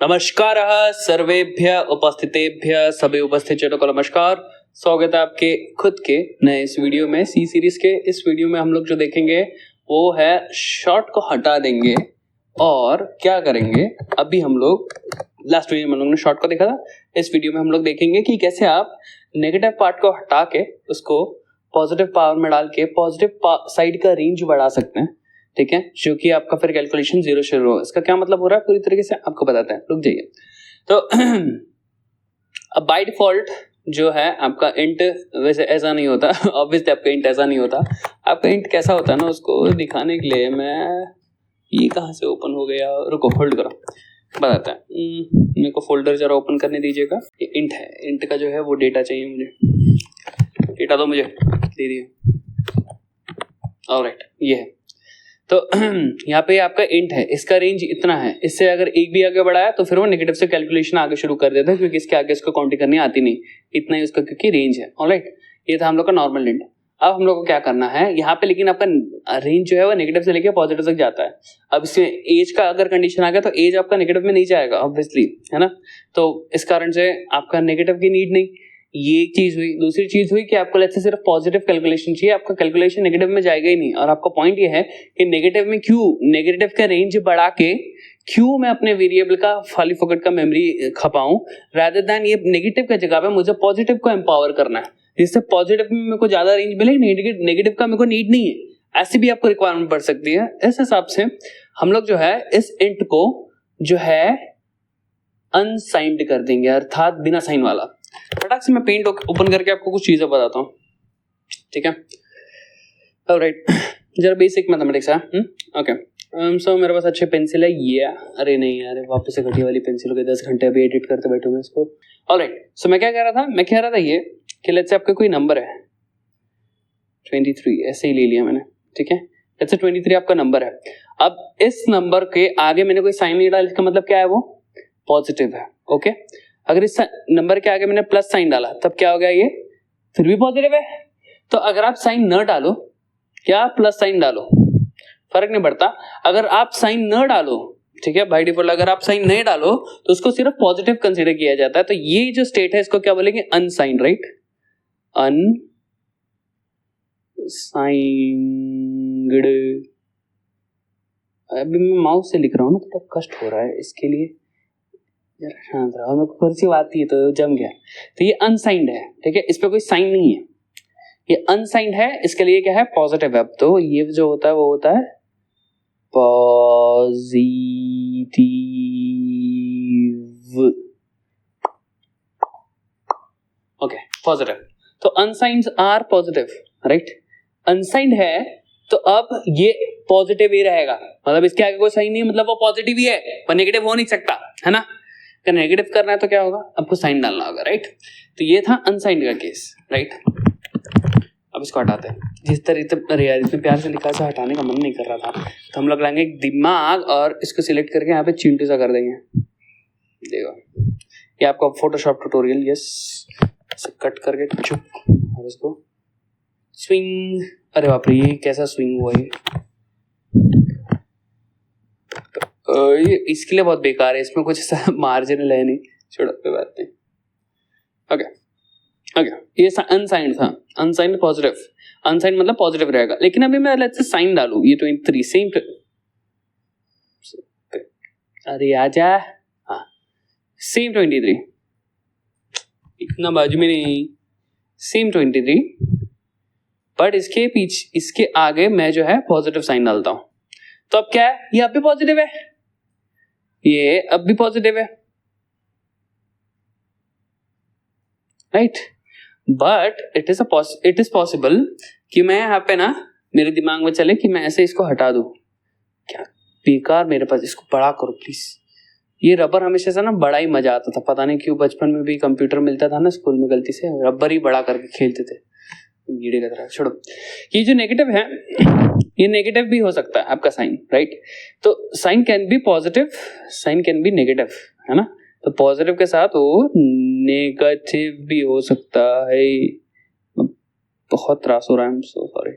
नमस्कार सर्वेभ्य उपस्थितेभ्य सभी उपस्थित जनों को नमस्कार। स्वागत है आपके खुद के नए इस वीडियो में, सी सीरीज के। इस वीडियो में हम लोग जो देखेंगे वो है शॉर्ट को हटा देंगे और क्या करेंगे। अभी हम लोग लास्ट वीडियो में हम लोग ने शॉर्ट को देखा था, इस वीडियो में हम लोग देखेंगे कि कैसे आप नेगेटिव पार्ट को हटा के उसको पॉजिटिव पावर में डाल के पॉजिटिव साइड का रेंज बढ़ा सकते हैं। ठीक है, जो कि आपका फिर कैलकुलेशन जीरो शुरू हो। इसका क्या मतलब हो रहा है पूरी तरीके से आपको बताते हैं, रुक जाइए। तो अब बाय डिफॉल्ट जो है आपका इंट वैसे ऐसा नहीं होता, ऑब्वियसली आपका इंट ऐसा नहीं होता। आपका इंट कैसा होता है ना, उसको दिखाने के लिए मैं ये कहाँ से ओपन हो गया, रुको होल्ड करो बताते हैं। मेरे को फोल्डर जरा ओपन करने दीजिएगा। ये इंट है, इंट का जो है वो डेटा चाहिए मुझे, डेटा दो मुझे, दे दिए। ऑलराइट, ये है। तो यहाँ पे आपका इंट है, इसका रेंज इतना है, इससे अगर एक भी आगे बढ़ाया तो फिर वो नेगेटिव से कैलकुलेशन आगे शुरू कर देता है, क्योंकि इसके आगे इसको काउंटिंग करनी आती नहीं, इतना ही उसका क्योंकि रेंज है। ऑलराइट, ये था हम लोग का नॉर्मल इंट। अब हम लोग को क्या करना है यहाँ पे, लेकिन आपका रेंज जो है वो नेगेटिव से लेके पॉजिटिव तक जाता है। अब इसमें एज का अगर कंडीशन आ गया तो एज आपका नेगेटिव में नहीं जाएगा ऑब्वियसली, है ना। तो इस कारण से आपका नेगेटिव की नीड नहीं, ये एक चीज हुई। दूसरी चीज हुई कि आपको लेट्स से सिर्फ पॉजिटिव कैलकुलेशन चाहिए, आपका कैलकुलेशन नेगेटिव में जाएगा ही नहीं। और आपका पॉइंट ये है कि नेगेटिव में क्यों, नेगेटिव का रेंज बढ़ा के क्यों मैं अपने वेरिएबल का खाली फोकट का मेमोरी खपाऊं, रादर देन ये नेगेटिव के जगह पे मुझे पॉजिटिव को एम्पावर करना है, जिससे पॉजिटिव में मेरे को ज्यादा रेंज मिले, नेगेटिव का मेरे को नीड नहीं है। ऐसी भी आपको रिक्वायरमेंट पड़ सकती है। इस हिसाब से हम लोग जो है इस इंट को जो है अनसाइंड कर देंगे, अर्थात बिना साइन वाला। फटाक से मैं पेंट ओपन करके आपको कुछ चीजें बताता हूँ, ठीक है। ऑलराइट, जरा बेसिक मैथमेटिक्स है। ओके, सो मेरे पास अच्छे पेंसिल है ये, अरे नहीं यार वापस से घटिया वाली पेंसिल हो गई, 10 घंटे अभी एडिट करते बैठे मैं इसको। ऑलराइट, सो मैं क्या कह रहा था, मैं कह रहा था ये कि लेट्स से आपका कोई नंबर है 23, ऐसे ही ले लिया मैंने, ठीक है। लेट्स से 23 आपका नंबर है। अब इस नंबर के आगे मैंने कोई साइन नहीं डाला, इसका मतलब क्या है, वो पॉजिटिव है। ओके, अगर इस नंबर के आगे मैंने प्लस साइन डाला तब क्या हो गया, ये फिर भी पॉजिटिव है। तो अगर आप साइन न डालो, क्या प्लस साइन डालो, फर्क नहीं पड़ता। अगर आप साइन न डालो, ठीक है, बाय डिफॉल्ट अगर आप साइन नहीं डालो तो उसको सिर्फ पॉजिटिव कंसीडर किया जाता है। तो ये जो स्टेट है इसको क्या बोलेंगे, अनसाइंड, राइट, अनसाइंड। अभी मैं माउस से लिख रहा हूँ ना, थोड़ा कष्ट हो रहा है, इसके लिए जरा शांत रहो, मेरे को कर्सिव आती है तो जम गया। तो ये अनसाइंड है, ठीक है, इस पे कोई साइन नहीं है, ये अनसाइंड है, इसके लिए क्या है, पॉजिटिव है। तो ये जो होता है वो होता है पॉजिटिव। Okay, positive. तो unsigned are positive, right. Unsigned है तो अब ये पॉजिटिव ही रहेगा, मतलब इसके आगे कोई साइन नहीं, मतलब वो पॉजिटिव ही है, पर नेगेटिव हो नहीं सकता, है ना। अगर नेगेटिव करना है तो क्या होगा, आपको साइन डालना होगा, राइट। तो ये था अनसाइंड का केस, राइट। अब इसको हटाते हैं। जिस तरीके अरे यार इतने प्यार से लिखा था, हटाने का मन नहीं कर रहा था, तो हम लोग लाएंगे एक दिमाग और इसको सिलेक्ट करके यहाँ पे चिंटू सा कर देंगे। देखो ये आपका फोटोशॉप ट्यूटोरियल, यस, कट करके चुप और इसको स्विंग। अरे बाप रे, ये कैसा स्विंग हुआ ये इसके लिए बहुत बेकार है, इसमें कुछ मार्जिनल है नहीं, छोड़ो कोई बात नहीं। ओके ओके, ये अनसाइंड था, अनसाइंड पॉजिटिव, अनसाइंड मतलब पॉजिटिव रहेगा। लेकिन अभी मैं लेट्स से साइन डालूं, ये 23 सेम, अरे आजा, हाँ सेम 23, इतना बाजू में नहीं, सेम 23, बट इसके पीछे इसके आगे मैं जो है पॉजिटिव साइन डालता हूं। तो अब क्या है, ये अब भी पॉजिटिव है, ये अब भी पॉजिटिव है, right. But it is possible कि मैं यहाँ पे ना, मेरे दिमाग में चले कि मैं ऐसे इसको हटा दूं, क्या बेकार, मेरे पास इसको बड़ा करो प्लीज। ये रबर हमेशा से ना बड़ा ही मजा आता था, पता नहीं क्यों, बचपन में भी कंप्यूटर मिलता था ना स्कूल में, गलती से रबर ही बड़ा करके खेलते थे, कीड़े का तरह। छोड़ो, ये जो नेगेटिव है ये नेगेटिव भी हो सकता है आपका साइन, राइट। तो sign can be positive, sign can be negative, है ना। तो पॉजिटिव के साथ वो नेगेटिव भी हो सकता है, बहुत त्रास हो रहा है, सो सॉरी,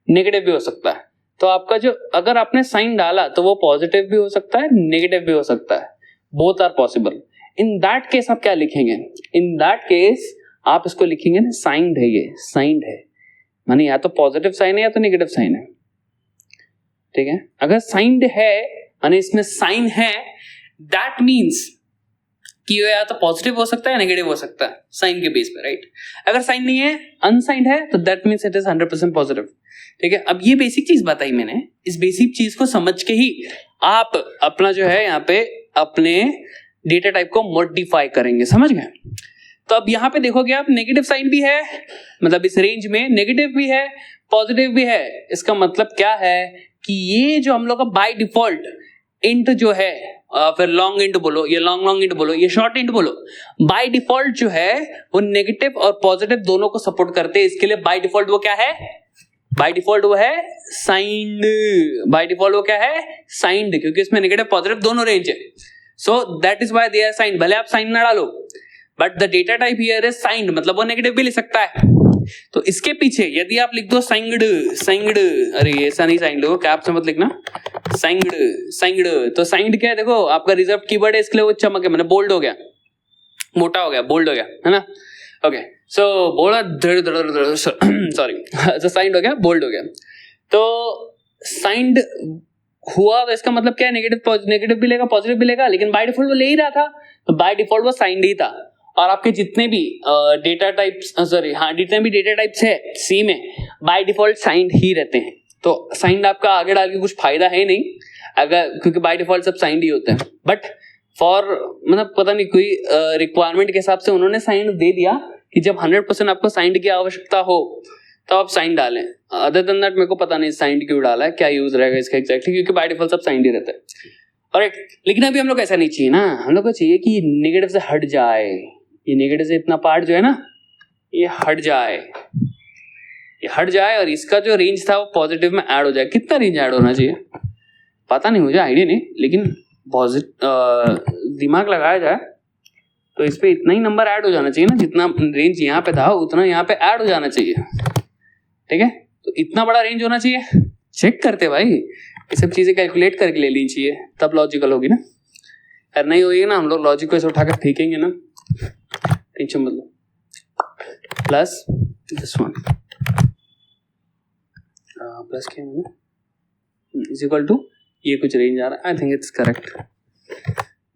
नेगेटिव भी हो सकता है। तो आपका जो, अगर आपने साइन डाला तो वो पॉजिटिव भी हो सकता है, नेगेटिव भी हो सकता है, both are possible. In that case आप क्या लिखेंगे? इन दैट केस आप इसको लिखेंगे ना, साइंड है, ये साइंड है, माने या तो पॉजिटिव साइन है या तो नेगेटिव साइन है, ठीक है। अगर साइंड है माने इसमें साइन है, दैट मीन्स कि ये या तो पॉजिटिव हो सकता है नेगेटिव हो सकता है साइन के बेस पे, राइट। अगर साइन नहीं है, अनसाइंड है, तो that means it is 100% positive, ठीक है। अब ये बेसिक चीज बताई मैंने, इस बेसिक चीज को समझ के ही आप अपना जो है यहाँ पे अपने डेटा टाइप को मॉडिफाई करेंगे, समझ गए। तो अब यहाँ पे देखोगे आप, नेगेटिव साइन भी है, मतलब इस रेंज में नेगेटिव भी है पॉजिटिव भी है। इसका मतलब क्या है कि ये जो हम लोग का बाय डिफॉल्ट इंट जो है, फिर लॉन्ग इंट बोलो, ये लॉन्ग इंट बोलो, ये शॉर्ट इंट बोलो, बाय डिफॉल्ट जो है वो नेगेटिव और पॉजिटिव दोनों को सपोर्ट करते हैं। इसके लिए बाय डिफॉल्ट वो क्या है? बाय डिफॉल्ट वो है साइंड। बाय डिफॉल्ट वो क्या है? साइंड, क्योंकि इसमें नेगेटिव पॉजिटिव दोनों रेंज है। So that is why they are signed. भले आप साइन ना डालो, but the data type here is signed, मतलब वो नेगेटिव भी ले सकता है। तो इसके पीछे यदि आप लिख दो साइंड, साइंड, अरे ऐसा नहीं साइंड हो, कैप से मत लिखना, साइंड, साइंड। तो साइंड क्या है? देखो आपका रिजर्व कीवर्ड है, इसके लिए वो चमक है, मैंने बोल्ड हो गया, मोटा हो गया, बोल्ड हो गया, है ना। ओके, सो बोल्ड, सॉरी, सो साइंड हो गया, बोल्ड हो गया। तो साइंड हुआ तो इसका मतलब क्या है? नेगेटिव भी लेगा पॉजिटिव भी लेगा, लेकिन बाय डिफॉल्ट वो ले ही रहा था, तो बाय डिफॉल्ट वो साइंड ही था। और आपके जितने भी डेटा टाइप्स, सॉरी हाँ, जितने भी डेटा टाइप्स है सी में बाय डिफॉल्ट साइंड ही रहते हैं। तो साइंड आपका आगे डाल के कुछ फायदा है नहीं, अगर, क्योंकि बाय डिफॉल्ट सब साइंड ही होते हैं। बट फॉर मतलब पता नहीं कोई रिक्वायरमेंट के हिसाब से उन्होंने साइंड दे दिया कि जब 100% आपको साइंड की आवश्यकता हो तो आप साइन डालें। अदर देन दैट मेरे को पता नहीं साइंड क्यों डाला है, क्या यूज रहेगा इसका एग्जैक्टली, क्योंकि बाय डिफॉल्ट सब साइंड ही रहता है। ऑलराइट, लेकिन अभी हम लोग ऐसा नहीं चाहिए ना, हम लोग को चाहिए कि नेगेटिव से हट जाए, ये नेगेटिव से इतना पार्ट जो है ना ये हट जाए, ये हट जाए, और इसका जो रेंज था वो पॉजिटिव में ऐड हो जाए। कितना रेंज ऐड होना चाहिए पता नहीं, मुझे आइडिया नहीं, लेकिन दिमाग लगाया जाए तो इस पे इतना ही नंबर ऐड हो जाना चाहिए ना, जितना रेंज यहाँ पे था उतना यहाँ पे ऐड हो जाना चाहिए, ठीक है। तो इतना बड़ा रेंज होना चाहिए, चेक करते भाई, ये सब चीजें कैलकुलेट करके ले ली चाहिए, तब लॉजिकल होगी ना। अगर नहीं होगी ना, हम लोग लॉजिक को ऐसे उठा कर फेंकेंगे ना, टेंशन मत लो। प्लस दिस वन प्लस क्या है इज इक्वल टू, ये कुछ रेंज आ रहा है, आई थिंक इट्स करेक्ट,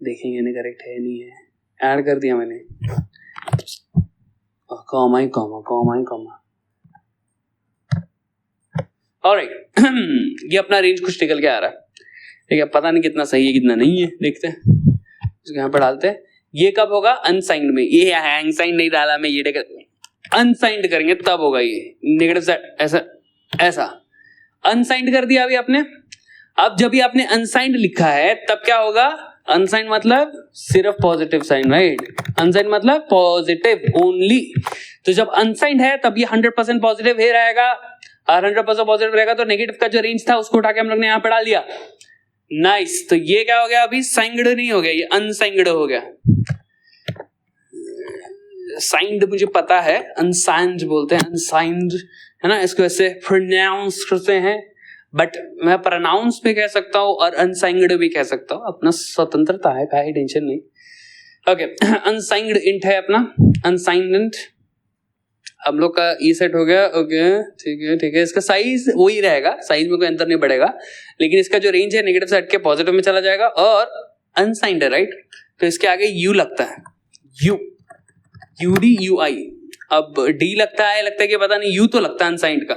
देखेंगे नहीं करेक्ट है नहीं है, ऐड कर दिया मैंने, कॉमा ही कॉमा, कॉमा ही कॉमा। ऑलराइट, ये अपना रेंज कुछ निकल के आ रहा है, ठीक है। पता नहीं कितना सही है कितना नहीं है, देखते हैं, इसको यहाँ पर डालते हैं। ये कब होगा? अनसाइंड में। ये हैंग साइंड नहीं डाला मैं, ये अनसाइंड करेंगे तब होगा ये नेगेटिव साइड, ऐसा ऐसा अनसाइंड कर दिया अभी आपने। अब जब भी आपने अनसाइंड लिखा है तब क्या होगा? अनसाइंड मतलब सिर्फ पॉजिटिव साइन, राइट। अनसाइंड मतलब पॉजिटिव ओनली। तो जब अनसाइंड है तब ये 100% पॉजिटिव ही रहेगा, और 100% पॉजिटिव रहेगा तो नेगेटिव का जो रेंज था उसको उठा के हम लोग ने यहाँ पे डाल दिया। नाइस, तो ये क्या हो गया? अभी साइंड नहीं हो गया, ये अनसाइंड हो गया। साइंड मुझे पता है, अनसाइंड बोलते हैं, अनसाइंड है ना, इसको ऐसे प्रोनाउंस करते हैं, बट मैं प्रोनाउंस भी कह सकता हूँ और अनसाइंड भी कह सकता हूँ, अपना स्वतंत्रता है, काहे टेंशन नहीं। ओके, अनसाइंड इंट है अपना, अनसाइंड इंट हम लोग का ई सेट हो गया। ओके ठीक है ठीक है, इसका साइज वही रहेगा, साइज में कोई अंतर नहीं बढ़ेगा, लेकिन इसका जो रेंज है नेगेटिव से हट के पॉजिटिव में चला जाएगा, और अनसाइंड है, राइट। तो इसके आगे यू लगता है, यू, यूडी यूआई। अब डी लगता है कि पता नहीं, यू तो लगता है अनसाइंड का,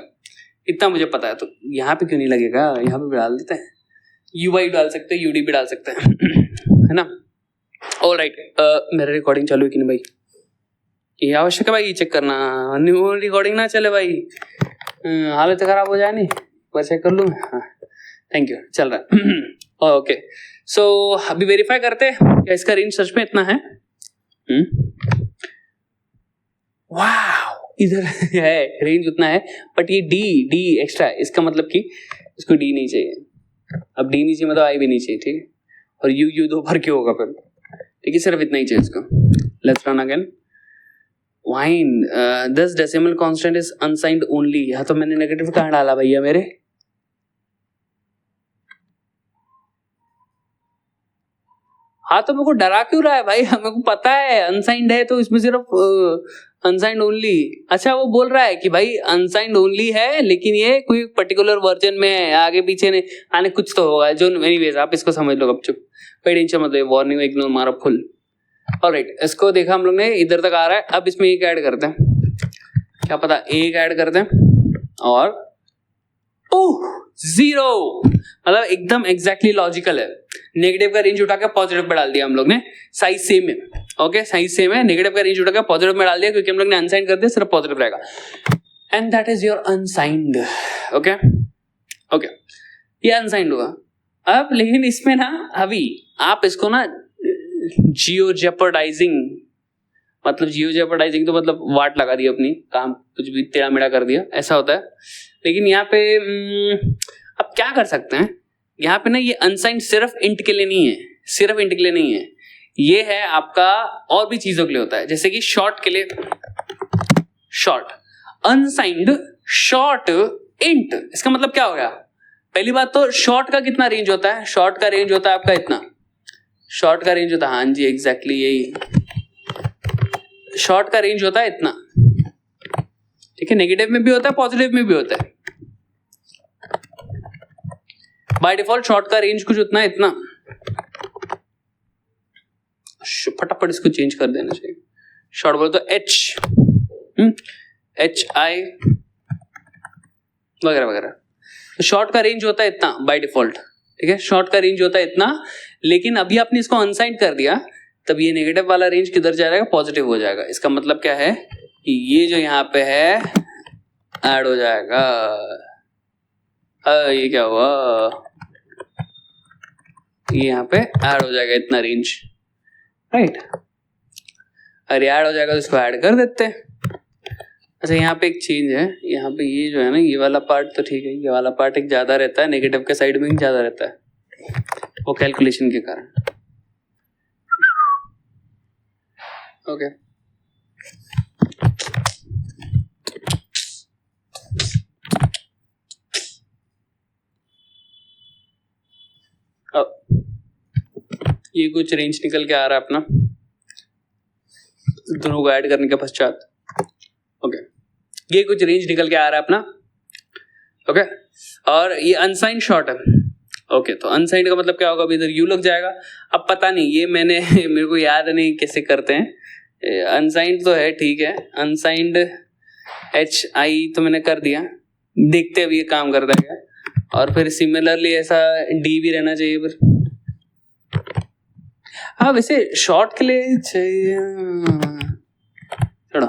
इतना मुझे पता है। तो यहाँ पे क्यों नहीं लगेगा? यहाँ पे भी डाल देते हैं, यूआई डाल सकते हैं, यूडी भी डाल सकते हैं, है ना। ऑलराइट, मेरा रिकॉर्डिंग चालू है कि नहीं भाई? ये आवश्यक है भाई चेक करना, न्यू रिकॉर्डिंग ना चले भाई, हालत खराब हो जाए नहीं, पर चेक कर लूँ। हाँ थैंक यू, चल रहा है। ओके, सो अभी वेरीफाई करते हैं क्या इसका रेंज सच में इतना है। वाह, इधर है रेंज उतना है, बट ये डी एक्स्ट्रा है, इसका मतलब कि इसको डी नहीं चाहिए। अब डी नहीं चाहिए मतलब आई भी नहीं चाहिए, ठीक है। और यू दो बार क्यों होगा फिर? ठीक है, सिर्फ इतना ही चाहिए इसको। Let's run again. Wine, this decimal constant is unsigned only. यहाँ तो मैंने नेगेटिव कहाँ डाला भैया मेरे? हाँ तो मेरे को डरा क्यों रहा है भाई, मेरे को पता है अनसाइंड है तो इसमें सिर्फ अनसाइंड ओनली। अच्छा वो बोल रहा है कि भाई अनसाइंड ओनली है लेकिन ये कोई पर्टिकुलर वर्जन में है, आगे पीछे नहीं आने कुछ तो होगा जो एनीवेज आप इसको समझ लो गपचुप, कोई टेंशन मत लो, वार्निंग इग्नोर मारो फुल। ऑलराइट, इसको देखा हम लोग ने, इधर तक आ रहा है। अब इसमें एक ऐड करते हैं, क्या पता एक ऐड करते हैं और जीरो, मतलब एकदम एग्जैक्टली लॉजिकल है। नेगेटिव का रेंज उठा के पॉजिटिव में डाल दिया हम लोग ने, साइज सेम है। ओके साइज सेम है, नेगेटिव का रेंज उठा के पॉजिटिव में डाल दिया क्योंकि हम लोग ने अनसाइंड कर दिया, सिर्फ पॉजिटिव रहेगा and that is your unsigned. Okay okay, ये अनसाइंड हुआ। अब लेकिन इसमें ना अभी आप इसको ना जियो जेपर्डाइजिंग, मतलब जियो जेपर्डाइजिंग तो मतलब वाट लगा दी अपनी, काम कुछ भी टेढ़ा मेढ़ा कर दिया, ऐसा होता है। लेकिन यहाँ पे अब क्या कर सकते हैं, यहाँ पे ना ये अनसाइंड सिर्फ इंट के लिए नहीं है, सिर्फ इंट के लिए नहीं है, ये है आपका और भी चीजों के लिए होता है, जैसे कि शॉर्ट के लिए शॉर्ट, अनसाइंड शॉर्ट इंट। इसका मतलब क्या हो गया, पहली बात तो शॉर्ट का कितना रेंज होता है, शॉर्ट का रेंज होता है आपका इतना, शॉर्ट का रेंज होता है, हाँ जी एग्जैक्टली यही, शॉर्ट का रेंज होता है इतना, ठीक है। नेगेटिव में भी होता है, पॉजिटिव में भी होता है। बाय डिफॉल्ट शॉर्ट का रेंज कुछ उतना इतना, फटाफट इसको चेंज कर देना चाहिए। शॉर्ट बोलो तो एच आई वगैरह वगैरह, तो शॉर्ट का रेंज होता है इतना बाय डिफॉल्ट, ठीक है, शॉर्ट का रेंज होता है इतना। लेकिन अभी आपने इसको अनसाइंड कर दिया, तब ये नेगेटिव वाला रेंज किधर जाएगा, पॉजिटिव हो जाएगा। इसका मतलब क्या है कि ये जो यहाँ पे है ऐड हो जाएगा। ये क्या हुआ, ये यहाँ पे ऐड हो जाएगा इतना रेंज, राइट। अरे ऐड हो जाएगा तो इसको ऐड कर देते हैं। अच्छा यहाँ पे एक चेंज है, यहाँ पे ये जो है ना, ये वाला पार्ट तो ठीक है, ये वाला पार्ट एक ज्यादा रहता है, नेगेटिव के साइड में ज्यादा रहता है, वो कैलकुलेशन के कारण। ओके अब ये कुछ रेंज निकल के आ रहा है अपना, दोनों को ऐड करने के पश्चात। ओके ये कुछ रेंज निकल के आ रहा है अपना, ओके। और ये अनसाइंड शॉर्ट है, ओके। तो अनसाइंड का मतलब क्या होगा, अभी इधर यू लग जाएगा। अब पता नहीं ये मैंने मेरे को याद नहीं कैसे करते हैं, अनसाइंड तो है ठीक है, अनसाइंड एच आई तो मैंने कर दिया, देखते अब ये काम करता है क्या। और फिर सिमिलरली ऐसा डी भी रहना चाहिए फिर, हाँ वैसे शॉर्ट के लिए चाहिए, छोड़ो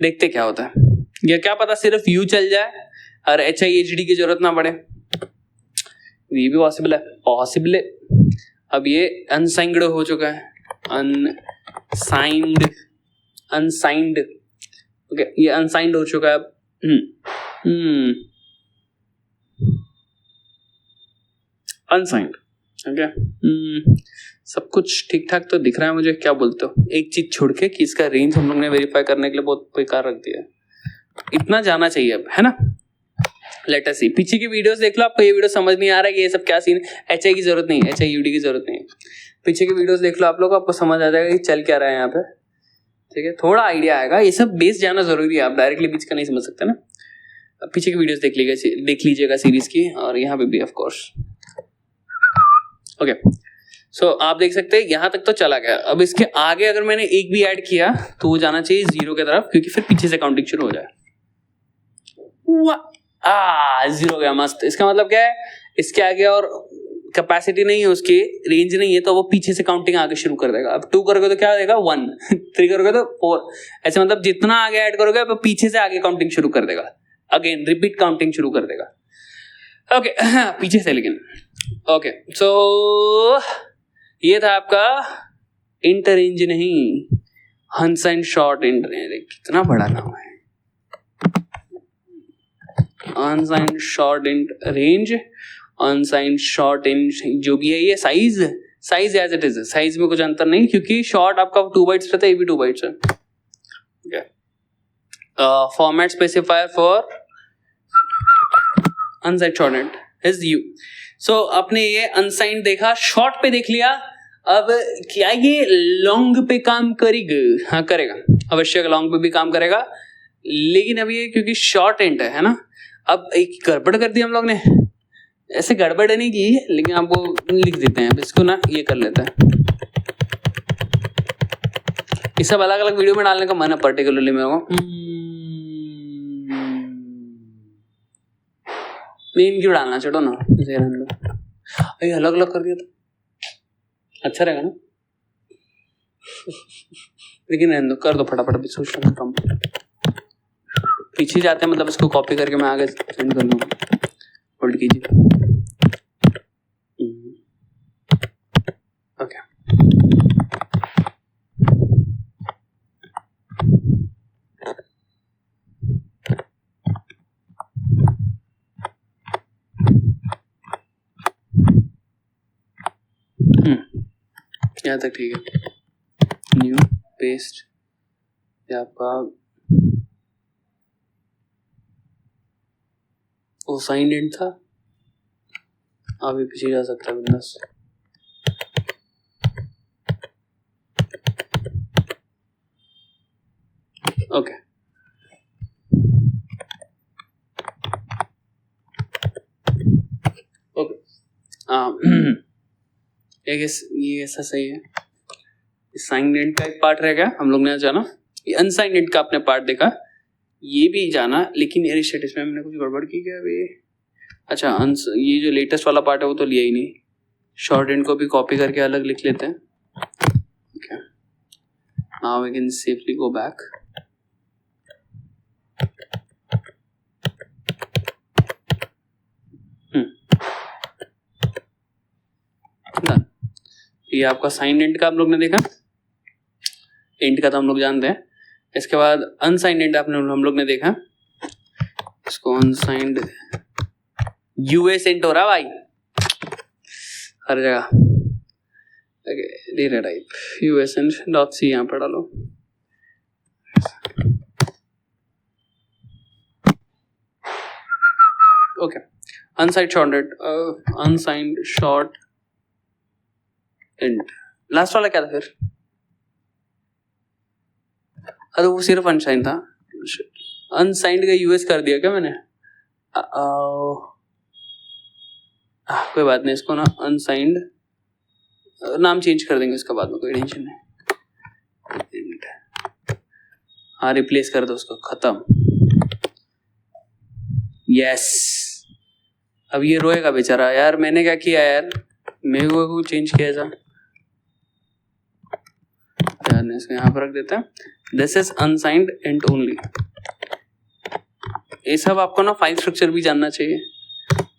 देखते क्या होता है। या क्या पता सिर्फ यू चल जाए और एच आई एच डी की जरूरत ना पड़े, ये भी पॉसिबल है, पॉसिबल है। अब ये अनसाइंड हो चुका है, अनसाइंड अनसाइंड, ओके ये अनसाइंड हो चुका है अब। Unsigned, okay. सब कुछ ठीक ठाक तो दिख रहा है मुझे, क्या बोलते हो, एक चीज छोड़ के कि इसका रेंज हम लोग ने वेरीफाई करने के लिए बहुत बेकार रख दिया है, इतना जाना चाहिए अब, है ना। लेट अस सी, पीछे की वीडियोस देख लो, आपको ये वीडियो समझ नहीं आ रहा है कि ये सब क्या सीन है, एच आई की जरूरत नहीं है, एच आई यू डी की जरूरत नहीं है। पीछे की वीडियोस देख लो आप लोग, आपको समझ आ जाएगा कि चल क्या रहा है यहाँ पे, ठीक है, थोड़ा आइडिया आएगा। ये सब बेस जाना जरूरी है, आप डायरेक्टली बीच का नहीं समझ सकते ना। पीछे की वीडियोस देख लीजिएगा सीरीज की, और यहाँ पे भी ऑफ कोर्स, ओके। सो आप देख सकते हैं यहाँ तक तो चला गया। अब इसके आगे अगर मैंने एक भी ऐड किया तो वो जाना चाहिए जीरो की तरफ, क्योंकि फिर पीछे से काउंटिंग शुरू हो जाए। जीरो गया, मस्त। इसका मतलब क्या है, इसके आगे और कैपेसिटी नहीं है, उसकी रेंज नहीं है, तो वो पीछे से काउंटिंग आगे शुरू कर देगा। अब 2 करोगे तो क्या देगा 1, 3 करोगे तो 4, ऐसे मतलब जितना आगे ऐड करोगे वो पीछे से आगे काउंटिंग शुरू कर देगा, अगेन रिपीट काउंटिंग शुरू कर देगा, ओके। पीछे से लेकिन, ओके। सो ये था आपका इंट रेंज नहीं, अनसाइंड शॉर्ट इंट रेंज। कितना बड़ा नाम है, unsigned short int range, unsigned short int जो भी है, ये size as it is, size में कुछ अंतर नहीं, क्योंकि शॉर्ट आपका 2 बाइट्स रहता है, ये भी 2 बाइट्स है, okay. Format specifier for unsigned short int is U. So आपने ये अनसाइंड देखा, शॉर्ट पे देख लिया, अब क्या ये लॉन्ग पे काम करेगा? हाँ करेगा, अवश्य लॉन्ग पे भी काम करेगा, लेकिन अब ये क्योंकि शॉर्ट एंड है ना, अब एक गड़बड़ कर दी हम लोग ने, ऐसे गड़बड़ नहीं की लेकिन आपको लिख देते हैं, अब इसको ना ये कर लेते हैं। ये सब अलग अलग वीडियो में डालने का मन है पर्टिकुलरली मेरे को, मेन क्यों डालना, छोड़ो ना, अरे अलग अलग कर दिया तो अच्छा रहेगा ना, लेकिन रहने दो, कर दो फटाफट भी, सोच रहा हूँ पीछे जाते हैं, मतलब इसको कॉपी करके मैं आगे सेंड कर दूँगा, होल्ड कीजिए। ओके यहाँ तक ठीक है। न्यू पेस्ट या आपका वो साइन एंड था, अभी पीछे जा सकता है बिंदास। ओके ओके ये ऐसा सही है। साइन एंड का एक पार्ट रह गया, हम लोग ने जाना, ये अनसाइन एंड का आपने पार्ट देखा, ये भी जाना, लेकिन यार इसमें हमने कुछ गड़बड़ की क्या अभी? अच्छा ये जो लेटेस्ट वाला पार्ट है वो तो लिया ही नहीं, शॉर्ट एंड को भी कॉपी करके अलग लिख लेते हैं। Okay now we can safely go back. ये आपका साइन एंड का हम लोग ने देखा, एंड का तो हम लोग जानते हैं। इसके बाद अनसाइंड एंड आपने हम लोग ने देखा, इसको अनसाइंड यूएस एंड हो रहा भाई हर जगह, data type US and dot C यहाँ पर डालो। Okay unsigned short int, unsigned short int, last वाला क्या था फिर? अरे वो सिर्फ अनसाइंड था, अनसाइंड का यूएस कर दिया क्या मैंने? कोई बात नहीं, इसको ना अनसाइंड नाम चेंज कर देंगे इसका बाद में, कोई टेंशन नहीं। हाँ रिप्लेस कर दो उसको, खत्म। यस अब ये रोएगा बेचारा, यार मैंने क्या किया यार, मेरे को चेंज किया था यार, इसको यहाँ पर रख देता है। This is unsigned and only. ये सब आपको ना फाइल स्ट्रक्चर भी जानना चाहिए,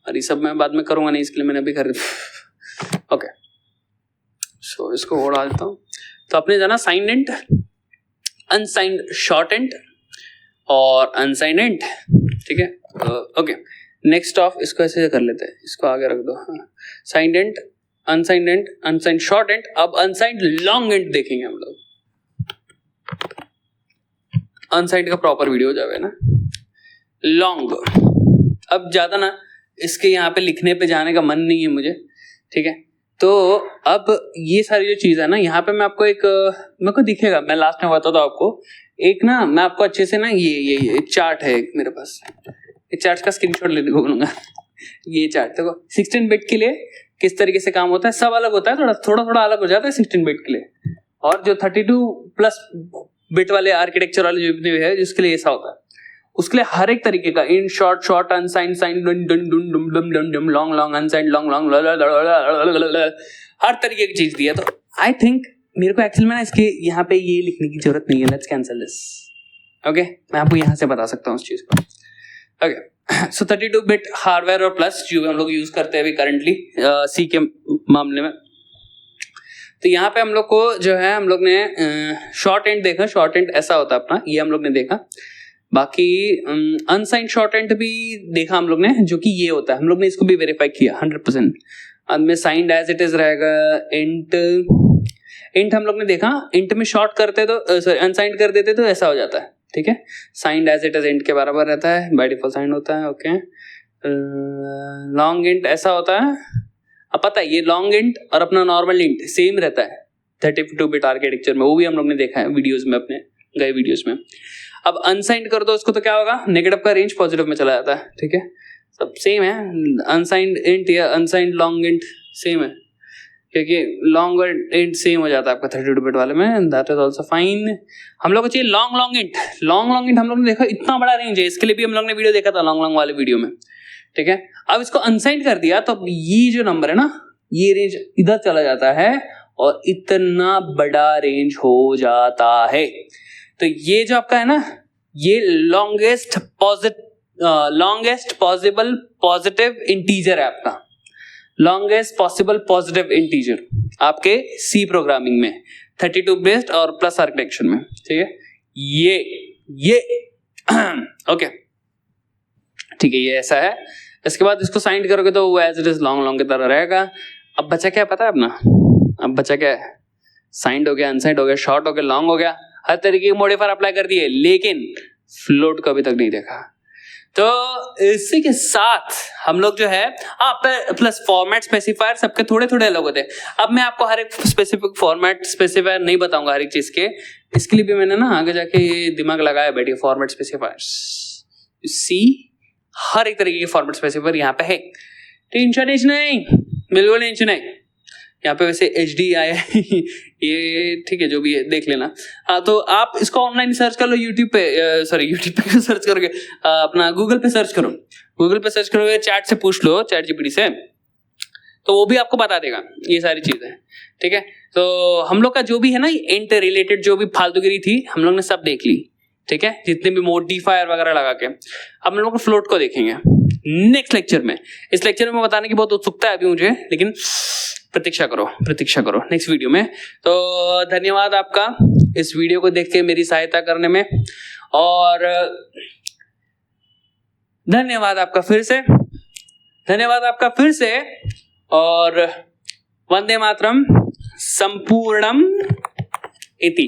और ये सब मैं बाद में करूंगा नहीं, इसके लिए मैंने अभी कर दिया। ओके सो इसको और डाल देता हूँ। तो आपने जाना sign int, unsigned short int और अनसाइंड एंड, ठीक है। ओके नेक्स्ट ऑफ इसको ऐसे कर लेते हैं, इसको आगे रख दो। हाँ sign int, unsigned int, unsigned short int, अब अनसाइंड लॉन्ग एंड देखेंगे हम लोग। अनसाइंड का प्रॉपर वीडियो हो जाए ना, लॉन्ग। अब ज्यादा ना इसके यहाँ पे लिखने पे जाने का मन नहीं है मुझे, ठीक है। तो अब ये सारी जो चीज है ना, यहाँ पे मैं आपको एक मेरे को दिखेगा, मैं लास्ट में बताता हूँ आपको एक ना, मैं आपको अच्छे से ना ये चार्ट है एक मेरे पास, ये चार्ट का स्क्रीनशॉट लेने को बोलूंगा। ये चार्ट देखो 16 बिट के लिए किस तरीके से काम होता है, सब अलग होता है, थोड़ा अलग हो जाता है 16 बिट के लिए, और जो 32+ बिट वाले आर्किटेक्चर वाले जो भी है जिसके लिए ऐसा होता है, उसके लिए हर एक तरीके का in short short, unsigned signed, long long, unsigned long long, हर तरीके की चीज दी है। तो आई थिंक मेरे को एक्चुअली में ना इसके यहाँ पे ये लिखने की जरूरत नहीं है, लेट्स कैंसिल दिस। ओके मैं आपको यहाँ से बता सकता हूँ उस चीज को। ओके सो 32 बिट हार्डवेयर और प्लस जो हम लोग यूज करते हैं अभी करंटली सी के मामले में। तो यहाँ पे हम लोग को जो है, हम लोग ने शॉर्ट एंड देखा, शॉर्ट एंड ऐसा होता है अपना, ये हम लोग ने देखा। बाकी अनसाइंड शॉर्ट एंड भी देखा हम लोग ने, जो कि ये होता है, हम लोग ने इसको भी वेरीफाई किया 100%। अब में साइंड एज इट इज रहेगा, इंट हम लोग ने देखा, इंट में शॉर्ट करते तो सॉरी अनसाइंड कर देते तो ऐसा हो जाता है, ठीक है। Signed as it is int के बराबर रहता है, बाय डिफॉल्ट साइंड होता है। ओके लॉन्ग इंट ऐसा होता है, अब पता है ये लॉन्ग इंट और अपना नॉर्मल इंट सेम रहता है 32 बिट आर्किटेक्चर में, वो भी हम लोग ने देखा है वीडियोस में, अपने गए वीडियोस में। अब अनसाइंड कर दो उसको तो क्या होगा, नेगेटिव का रेंज पॉजिटिव में चला जाता है, ठीक है, सब सेम है, अनसाइंड इंट या अनसाइंड लॉन्ग इंट सेम है, क्योंकि लॉन्ग और इंट सेम हो जाता है आपका 32 बिट वाले में, दैट इज आल्सो फाइन। हम लोग को चाहिए लॉन्ग इंट, लॉन्ग इंट हम लोग ने देखा इतना बड़ा रेंज है, इसके लिए भी हम लोग ने वीडियो देखा था लॉन्ग वाले वीडियो में, ठीक है। अब इसको अनसाइंड कर दिया तो ये जो नंबर है ना, ये रेंज इधर चला जाता है और इतना बड़ा रेंज हो जाता है। तो ये जो आपका है ना, ये लॉन्गेस्ट पॉसिबल पॉजिटिव इंटीजर है आपका, लॉन्गेस्ट पॉसिबल पॉजिटिव इंटीजर आपके सी प्रोग्रामिंग में 32 बेस्ड और प्लस आर्किटेक्चर में, ठीक है। ये ओके, ठीक है, ये ऐसा है। इसके बाद इसको साइंड करोगे तो वो एज इट इज लॉन्ग की तरह रहेगा। अब बचा क्या पता है अपना, अब बचा क्या है, साइंड हो गया, अनसाइंड हो गया, शॉर्ट हो गया, लॉन्ग हो गया, हर तरीके के मॉडिफायर अप्लाई कर दिए, लेकिन फ्लोट को अभी तक नहीं देखा। तो इसी के साथ हम लोग जो है प्लस फॉर्मेट स्पेसिफायर सबके थोड़े थोड़े अलग होते हैं। अब मैं आपको हर एक स्पेसिफिक फॉर्मेट स्पेसिफायर नहीं बताऊंगा हर एक चीज के, इसके लिए भी मैंने ना आगे जाके ये दिमाग लगाया बैठिए, फॉर्मेट स्पेसिफायर्स सी हर एक तरीके के फॉर्मेट स्पेसिफायर यहाँ पे है, टेंशन नहीं, बिल्कुल टेंशन नहीं। यहाँ पे वैसे HD आया है ये ठीक है, जो भी है देख लेना। हाँ, तो आप इसको ऑनलाइन सर्च कर लो यूट्यूब पे, यूट्यूब पे सर्च करोगे, अपना गूगल पे सर्च करो, गूगल पे सर्च करोगे, चैट से पूछ लो, चैट GPT से, तो वो भी आपको बता देगा ये सारी चीजें, ठीक है। तो हम लोग का जो भी है ना इंट रिलेटेड जो भी फालतूगिरी थी हम लोग ने सब देख ली, ठीक है, जितने भी मॉडिफायर वगैरह लगा के। अब हम लोग फ्लोट को देखेंगे नेक्स्ट लेक्चर में। इस लेक्चर में बताने की बहुत उत्सुकता है अभी मुझे, लेकिन प्रतीक्षा करो नेक्स्ट वीडियो में। तो धन्यवाद आपका इस वीडियो को देख के मेरी सहायता करने में, और धन्यवाद आपका फिर से, और वंदे मातरम संपूर्णम इति।